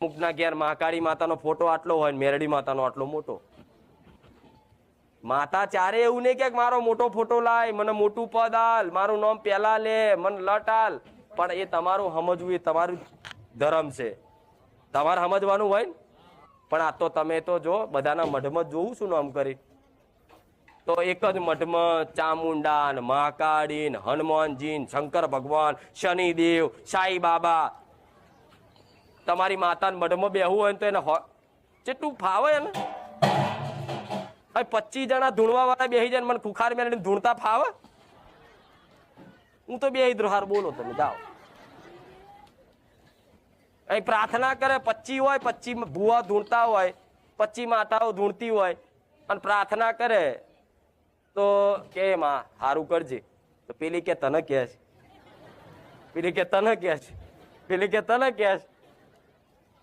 અમુકના ઘેર મહાકાળી માતાનો ફોટો આટલો હોય, મેરડી માતાનો આટલો મોટો. માતા ચારે એવું નહીં કે મારો મોટો ફોટો લાય, મને મોટું પદ આલ, મારું નામ પેલા લે, મને લટ આલ. પણ એ તમારું સમજવું, એ તમારું ધર્મ છે, તમારે સમજવાનું હોય ને. પણ આ તો તમે તો જો બધાના મઢમાં જોવું છું નામ કરી, તો એક જ મઠમાં ચામુંડા ને મહાકાળી ને હનુમાનજી ને શંકર ભગવાન, શનિદેવ, સાઈ બાબા. તમારી માતાને મઢમાં બેહવું હોય તો એને કેટલું ફાવે ને. 25 જણા ધૂણવા વાળા બેસી જાય, મને ખુખાર મેળવીને ધૂણતા ફાવે? હું તો બેહી દ્રો. હાર બોલો, તમે જાઓ. અહીં પ્રાર્થના કરે, 25 હોય, 25 ભુવા ધૂણતા હોય, 25 માતાઓ ધૂણતી હોય, અને પ્રાર્થના કરે તો કે માં સારું કરજે, તો પેલી કે તને કે છે, પેલી કે તને કે છે, પેલી કે તને કે છે.